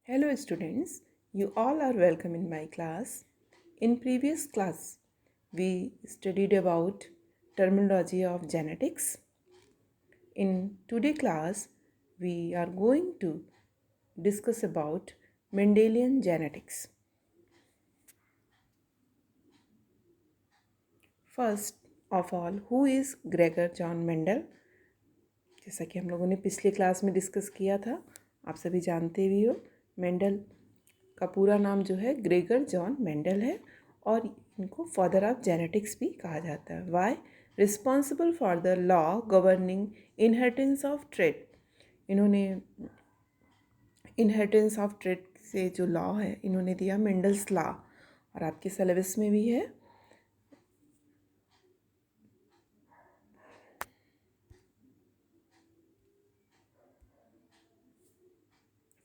Hello students, you all are welcome in my class. In previous class, we studied about terminology of genetics. In today's class, we are going to discuss about Mendelian genetics. First of all, who is Gregor John Mendel? जैसा कि हम लोगों ने पिछले class में discuss किया था, आप सभी जानते भी हो, मेंडल का पूरा नाम जो है ग्रेगर जॉन मेंडल है और इनको फादर ऑफ जेनेटिक्स भी कहा जाता है. Why? Responsible for the law governing inheritance of trade. इन्होंने इनहेरिटेंस ऑफ ट्रेड से जो लॉ है इन्होंने दिया मेंडल्स लॉ, और आपके सिलेबस में भी है.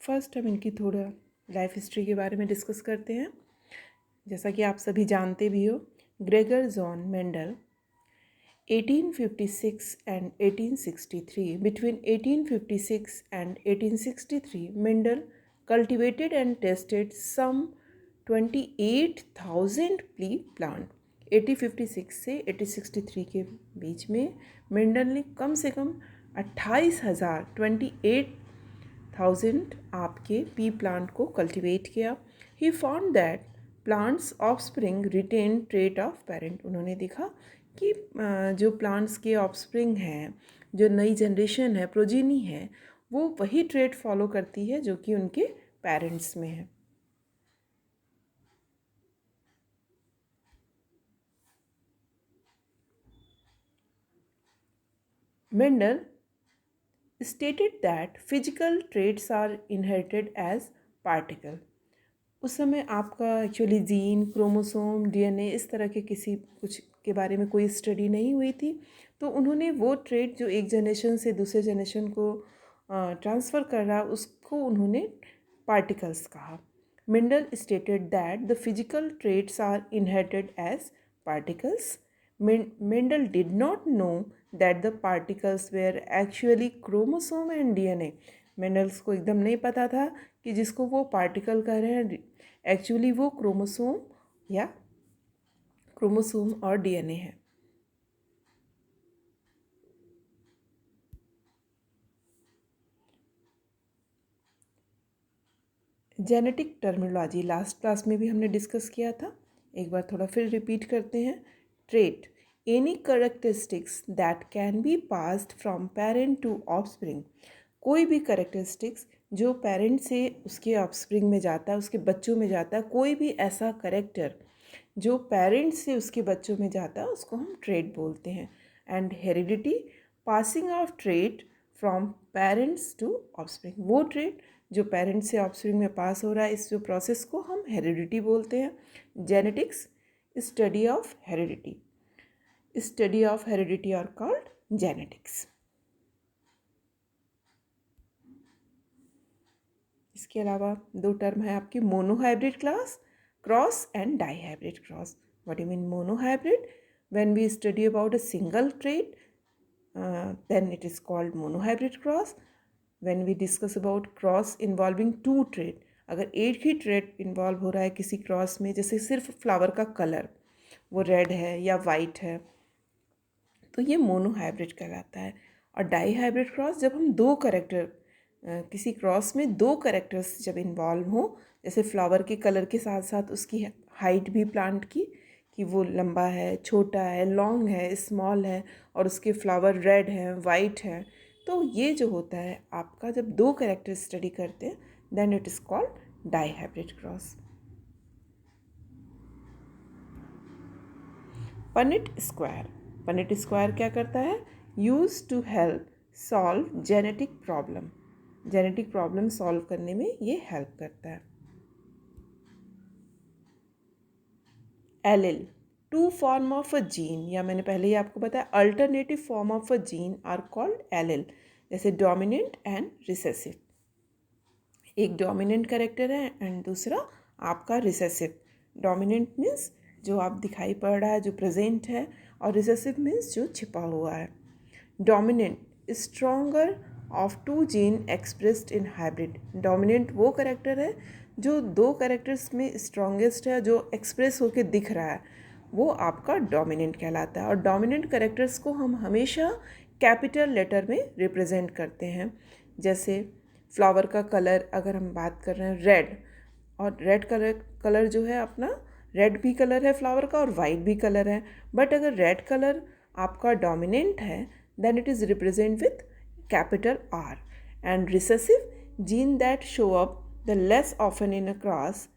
फर्स्ट हम इनकी थोड़ा लाइफ हिस्ट्री के बारे में डिस्कस करते हैं. जैसा कि आप सभी जानते भी हो, Gregor John Mendel 1856 and 1863. Between 1856 and 1863, Mendel cultivated and tested some 28,000 pea plant. 1856 से 1863 के बीच में मेंडल ने कम से कम 28,000 आपके पी प्लांट को कल्टिवेट किया. He found that plants offspring retain trait of parent. उन्होंने देखा कि जो प्लांट्स के ऑफस्प्रिंग हैं, जो नई जनरेशन है, प्रोजीनी है, वो वही ट्रेट फॉलो करती है जो कि उनके पेरेंट्स में है. Mendel stated that physical traits are inherited as particle. उस समय आपका एक्चुअली जीन, क्रोमोसोम, डीएनए इस तरह के किसी कुछ के बारे में कोई स्टडी नहीं हुई थी, तो उन्होंने वो ट्रेट जो एक जनरेशन से दूसरे जनरेशन को ट्रांसफ़र कर रहा उसको उन्होंने पार्टिकल्स कहा. Mendel stated that the physical traits are inherited as particles. Mendel did not know that the particles were actually chromosome and DNA. Mendel's को एकदम नहीं पता था कि जिसको वो पार्टिकल कह रहे हैं एक्चुअली वो क्रोमोसोम और डीएनए है. जेनेटिक टर्मिनोलॉजी लास्ट क्लास में भी हमने डिस्कस किया था, एक बार थोड़ा फिर रिपीट करते हैं. Trait, any characteristics that can be passed from parent to offspring. कोई भी करेक्टरिस्टिक्स जो पेरेंट से उसके ऑफस्प्रिंग में जाता है, उसके बच्चों में जाता है, कोई भी ऐसा करेक्टर जो पेरेंट से उसके बच्चों में जाता है उसको हम ट्रेट बोलते हैं. And heredity, passing of trait from parents to offspring. वो ट्रेट जो पेरेंट्स से ऑफस्प्रिंग में पास हो रहा है, इस जो प्रोसेस को हम हेरिडिटी बोलते हैं. Genetics, study of heredity. Study of heredity are called genetics. इसके अलावा दो टर्म है आपकी, monohybrid cross and dihybrid cross. What you mean monohybrid? When we study about a single trait then it is called monohybrid cross. When we discuss about cross involving two trait, अगर एक ही trait involve हो रहा है किसी cross में, जैसे सिर्फ flower का कलर वो रेड है या वाइट है, तो ये मोनोहाइब्रिड कहलाता है. और डाईहाइब्रिड क्रॉस, जब हम दो करेक्टर किसी क्रॉस में दो करेक्टर्स जब इन्वॉल्व हों, जैसे फ्लावर के कलर के साथ साथ उसकी हाइट भी प्लांट की, कि वो लंबा है, छोटा है, लॉन्ग है, स्मॉल है, और उसके फ्लावर रेड हैं, वाइट हैं, तो ये जो होता है आपका, जब दो कैरेक्टर स्टडी करते हैं, then it is called dihybrid cross. Punnett square. Punnett square क्या करता है? Use to help solve genetic problem. Genetic problem solve करने में ये हेल्प करता है. Allele, two form of a gene, या मैंने पहले ही आपको बताया alternative form of a gene are called allele. जैसे डोमिनेंट एंड रिसेसिव. एक डोमिनेंट कैरेक्टर है एंड दूसरा आपका रिसेसिव. डोमिनेंट मीन्स जो आप दिखाई पड़ रहा है, जो प्रेजेंट है, और रिसेसिव मीन्स जो छिपा हुआ है. Dominant stronger of two gene expressed in hybrid. Dominant वो करेक्टर है जो दो करेक्टर्स में स्ट्रॉन्गेस्ट है, जो एक्सप्रेस होकर दिख रहा है, वो आपका डोमिनेंट कहलाता है। और डोमिनेंट करेक्टर्स को हम हमेशा कैपिटल लेटर में रिप्रेजेंट करते हैं। जैसे फ्लावर का कलर अगर हम बात कर रहे हैं रेड, और रेड कलर जो है अपना, रेड भी कलर है फ्लावर का और वाइट भी कलर है, बट अगर रेड कलर आपका डोमिनेंट है then it is represent with capital R। And recessive gene that show up the less often in a cross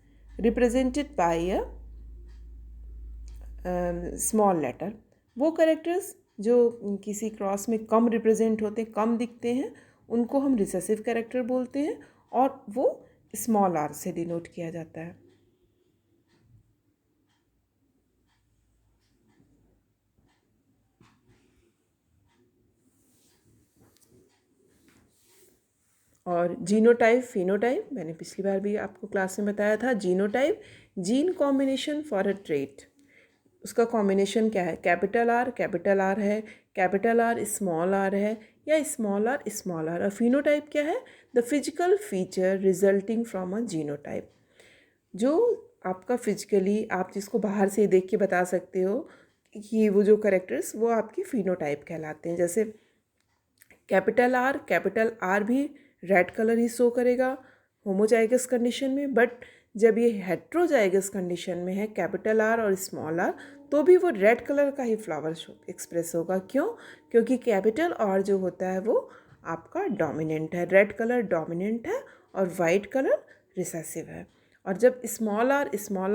represented by a small letter. वो characters जो किसी cross में कम represent होते हैं, कम दिखते हैं, उनको हम रिसेसिव कैरेक्टर बोलते हैं, और वो स्मॉल r से डिनोट किया जाता है। और जीनोटाइप फिनोटाइप, मैंने पिछली बार भी आपको क्लास में बताया था। Genotype gene combination for a trait, उसका कॉम्बिनेशन क्या है, कैपिटल आर है, कैपिटल आर स्मॉल आर है, या स्मॉल आर। और फिनोटाइप क्या है, the physical feature resulting from a genotype, जो आपका फिजिकली आप जिसको बाहर से देख के बता सकते हो कि वो जो करेक्टर्स वो आपकी फिनोटाइप कहलाते हैं। जैसे कैपिटल आर भी रेड कलर ही शो करेगा होमोजाइगस कंडीशन में, बट जब ये हेट्रोजाइगस कंडीशन में है कैपिटल आर और स्मॉल आर, तो भी वो रेड कलर का ही फ्लावर शो एक्सप्रेस होगा। क्यों? क्योंकि कैपिटल आर जो होता है वो आपका डोमिनेंट है, रेड कलर डोमिनेंट है और वाइट कलर रिसेसिव है। और जब स्मॉल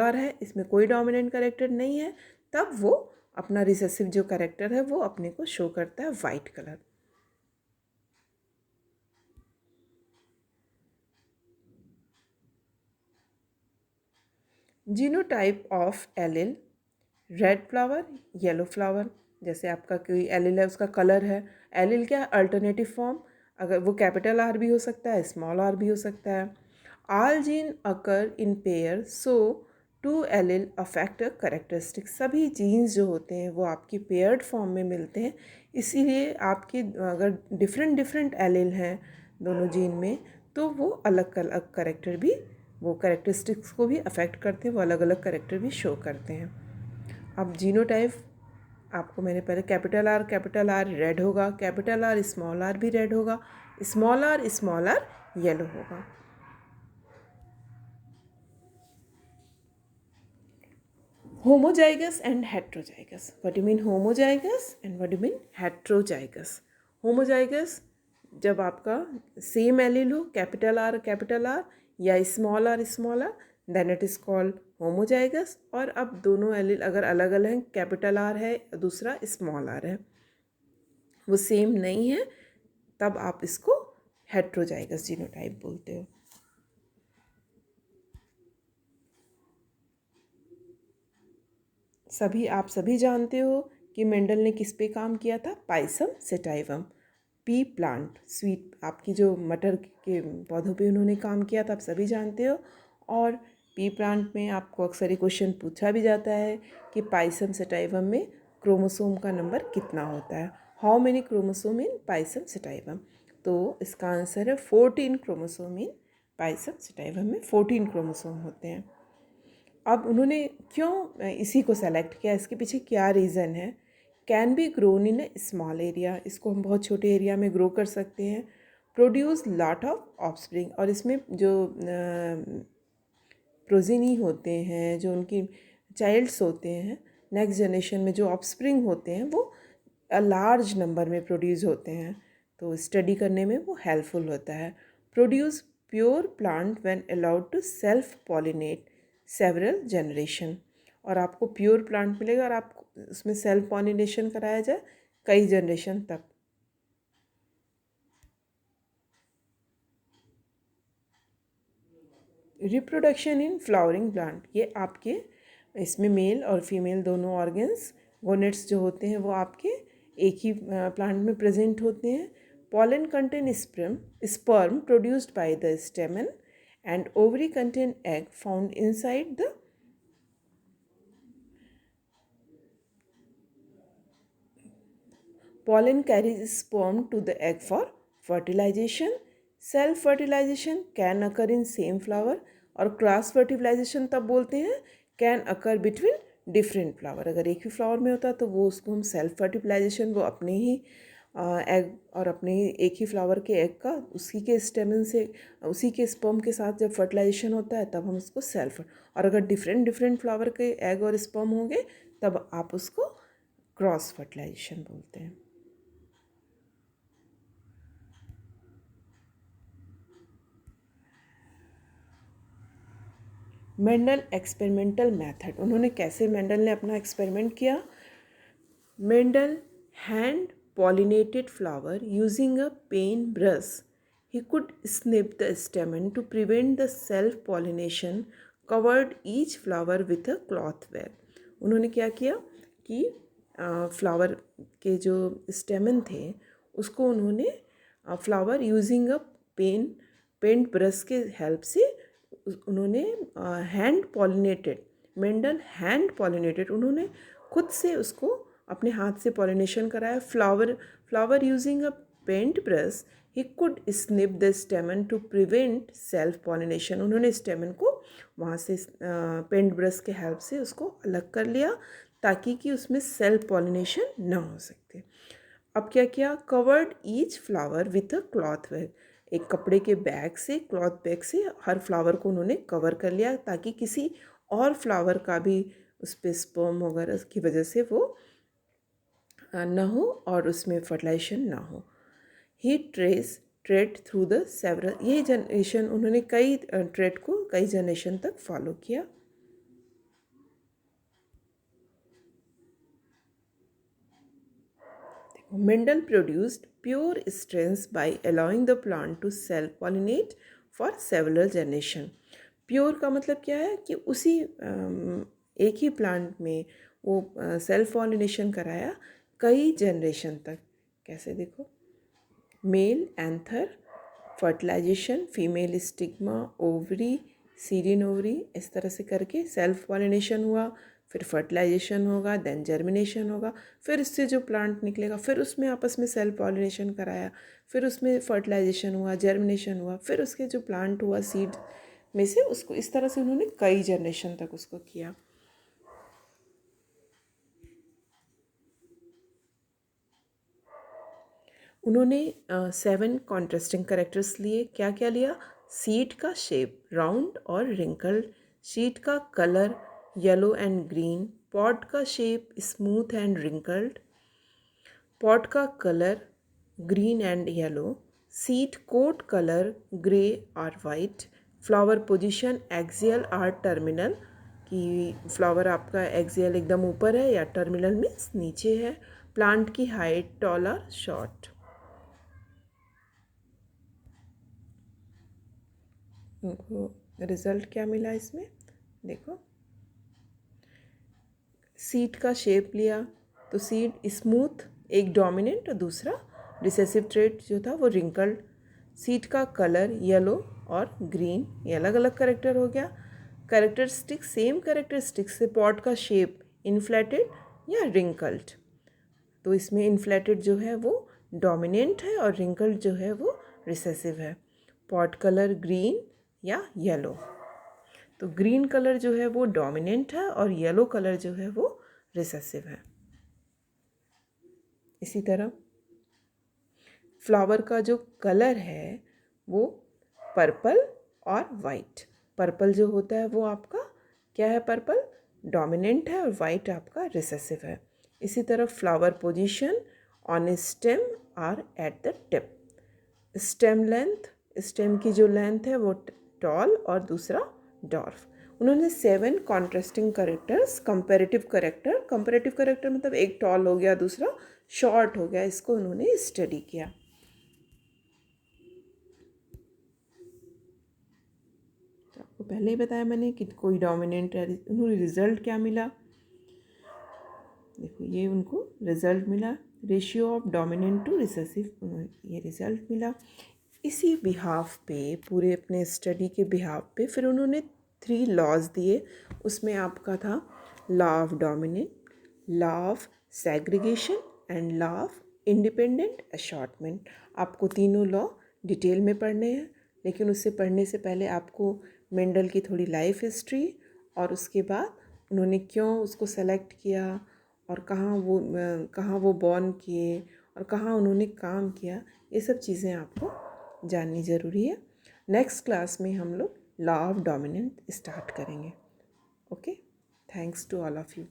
आर है, इसमें कोई डोमिनेंट करेक्टर नहीं है, तब वो अपना रिसेसिव जो करेक्टर है वो अपने को शो करता है white colour. Genotype of allele, red flower, yellow flower. जैसे आपका कोई एलिल है, उसका कलर है, एलिल क्या है, अल्टरनेटिव फॉर्म, अगर वो कैपिटल आर भी हो सकता है, स्मॉल आर भी हो सकता है। All gene occur in pair, so two allele affect a characteristic. सभी जीन्स जो होते हैं वो आपकी पेयर्ड फॉर्म में मिलते हैं, इसीलिए आपके अगर डिफरेंट डिफरेंट एलिल हैं दोनों जीन में, तो वो अलग अलग करेक्टर भी, वो करेक्टरिस्टिक्स को भी अफेक्ट करते हैं, वो अलग अलग करेक्टर भी शो करते हैं। अब जीनोटाइप आपको मैंने पहले कैपिटल आर रेड होगा, कैपिटल आर स्मॉल आर भी रेड होगा, स्मॉल आर येलो होगा। Homozygous and heterozygous. What do you mean homozygous and what do you mean heterozygous? Homozygous जब आपका सेम एलील हो, कैपिटल आर या small R, then it is called homozygous. और अब दोनों एलील अगर अलग अलग हैं, कैपिटल आर है दूसरा स्मॉल आर है, वो सेम नहीं है, तब आप इसको हेट्रोजाइगस जीनोटाइप बोलते हो। आप सभी जानते हो कि मेंडल ने किस पे काम किया था, Pisum sativum, P plant, sweet आपकी जो मटर के पौधों पे उन्होंने काम किया था, आप सभी जानते हो। और पी प्लांट में आपको अक्सर ये क्वेश्चन पूछा भी जाता है कि पाइसम सेटाइवम में क्रोमोसोम का नंबर कितना होता है, how many chromosome in Pisum sativum. तो इसका आंसर है 14 क्रोमोसोम इन पाइसम सेटाइवम में 14 क्रोमोसोम होते हैं। अब उन्होंने क्यों इसी को सेलेक्ट किया, इसके पीछे क्या रीज़न है। Can be grown in A small area, इसको हम बहुत छोटे एरिया में ग्रो कर सकते हैं। प्रोड्यूस लॉट ऑफ ऑफस्प्रिंग, और इसमें जो प्रोजिनी होते हैं, जो उनकी चाइल्ड्स होते हैं, नेक्स्ट जनरेशन में जो ऑफस्प्रिंग होते हैं, वो लार्ज नंबर में प्रोड्यूस होते हैं, तो स्टडी करने में वो हेल्पफुल होता है। Produce pure plant when allowed to self pollinate several generation, और आपको प्योर प्लांट मिलेगा और आप उसमें सेल्फ पॉलिनेशन कराया जाए कई जनरेशन तक। रिप्रोडक्शन इन फ्लावरिंग प्लांट, ये आपके इसमें मेल और फीमेल दोनों ऑर्गन्स, गोनेट्स जो होते हैं वो आपके एक ही प्लांट में प्रेजेंट होते हैं। Pollen contain sperm produced by the stamen and ovary contain egg found inside the pollen carries sperm to the egg for fertilisation, self fertilisation can occur in same flower, और cross fertilisation तब बोलते हैं can occur between different flower. अगर एक ही flower में होता तो वो उसको हम सेल्फ फर्टिलाइजेशन, वो अपने ही एग और अपने ही एक ही फ्लावर के एग का उसी के स्टेमन से उसी के स्पर्म के साथ जब फर्टिलाइजेशन होता है तब हम उसको सेल्फ, और अगर डिफरेंट डिफरेंट फ्लावर के एग और स्पर्म होंगे तब आप उसको क्रॉस फर्टिलाइजेशन बोलते हैं। मेंडल एक्सपेरिमेंटल मेथड, उन्होंने कैसे मेंडल ने अपना एक्सपेरिमेंट किया। Mendel hand pollinated flower using a paint brush. He could snip the stamen to prevent the self pollination, covered each flower with a cloth bag. उन्होंने क्या किया कि फ्लावर के जो स्टेमन थे उसको उन्होंने flower using a paint brush के हेल्प से उन्होंने hand pollinated, Mendel hand pollinated, उन्होंने खुद से उसको अपने हाथ से पॉलिनेशन कराया। Flower using a paint brush he could snip the stamen to prevent self pollination, उन्होंने स्टेमन को वहाँ से पेंट ब्रश के हेल्प से उसको अलग कर लिया ताकि कि उसमें सेल्फ पॉलिनेशन ना हो सकते। अब क्या किया, covered each flower with a cloth bag, एक कपड़े के बैग से, क्लॉथ बैग से हर फ्लावर को उन्होंने कवर कर लिया ताकि किसी और फ्लावर का भी उस पर स्पर्म वगैरह की वजह से वो ना हो और उसमें फर्टिलाइजेशन ना हो। ही ट्रेड थ्रू द सेवरल, ये जनरेशन उन्होंने कई ट्रेड को कई जनरेशन तक फॉलो किया। Mendel produced pure strains by allowing the plant to self-pollinate for several generation. Pure का मतलब क्या है कि उसी एक ही प्लांट में वो सेल्फ पॉलिनेशन कराया कई जनरेशन तक। कैसे देखो, male anther, fertilisation, female stigma, ovary, सीरियन ओवरी, इस तरह से करके सेल्फ पॉलिनेशन हुआ, फिर फर्टिलाइजेशन होगा, देन जर्मिनेशन होगा, फिर इससे जो प्लांट निकलेगा फिर उसमें आपस में सेल्फ पॉलिनेशन कराया, फिर उसमें फर्टिलाइजेशन हुआ, जर्मिनेशन हुआ, फिर उसके जो प्लांट हुआ सीड में से उसको, इस तरह से उन्होंने कई जनरेशन तक उसको किया। उन्होंने 7 कॉन्ट्रास्टिंग कैरेक्टर्स लिए। क्या क्या लिया, सीड का शेप राउंड और रिंकल्ड, सीड का colour yellow and green, pod का shape smooth and wrinkled, pod का colour green and yellow, seed coat colour grey और वाइट, फ्लावर पोजीशन एक्सियल और टर्मिनल, कि फ्लावर आपका एक्सियल एकदम ऊपर है या टर्मिनल में नीचे है, प्लांट की हाइट टॉल और शॉर्ट। उनको रिज़ल्ट क्या मिला इसमें देखो, सीड का शेप लिया तो सीड स्मूथ एक डोमिनेंट और दूसरा रिसेसिव ट्रेट जो था वो रिंकल्ड, सीड का कलर येलो और ग्रीन, ये अलग अलग करेक्टर हो गया। कैरेक्टरिस्टिक सेम कैरेक्टरिस्टिक से पॉट का शेप इन्फ्लेटेड या रिंकल्ड, तो इसमें इन्फ्लेटेड जो है वो डोमिनेंट है और रिंकल्ड जो है वो रिसेसिव है। पॉट कलर ग्रीन या येलो, तो ग्रीन कलर जो है वो डोमिनेंट है और येलो कलर जो है वो रिसेसिव है। इसी तरह फ्लावर का जो कलर है वो पर्पल और वाइट, पर्पल जो होता है वो आपका क्या है, पर्पल डोमिनेंट है और वाइट आपका रिसेसिव है। इसी तरह flower position on stem are at the tip, stem length, stem की जो लेंथ है वो टॉल और दूसरा डॉर्फ। उन्होंने 7 कॉन्ट्रास्टिंग करेक्टर्स, कंपैरेटिव करेक्टर मतलब एक टॉल हो गया दूसरा शॉर्ट हो गया, इसको उन्होंने स्टडी किया। तो आपको पहले ही बताया मैंने कि कोई डोमिनेंट है, उन्होंने रिजल्ट क्या मिला देखो, ये उनको रिजल्ट मिला ratio of dominant to recessive, ये रिजल्ट मिला। इसी बिहाफ पे, पूरे अपने स्टडी के बिहाफ पे फिर उन्होंने 3 लॉज दिए। उसमें आपका था law of dominant, law of segregation and law of independent assortment. आपको तीनों लॉ डिटेल में पढ़ने हैं, लेकिन उससे पढ़ने से पहले आपको मेंडल की थोड़ी लाइफ हिस्ट्री और उसके बाद उन्होंने क्यों उसको सेलेक्ट किया और कहाँ वो बॉर्न किए और कहाँ उन्होंने काम किया, ये सब चीज़ें आपको जाननी ज़रूरी है। नेक्स्ट क्लास में हम लोग लॉ ऑफ डोमिनेंट स्टार्ट करेंगे। Okay, thanks to all of you.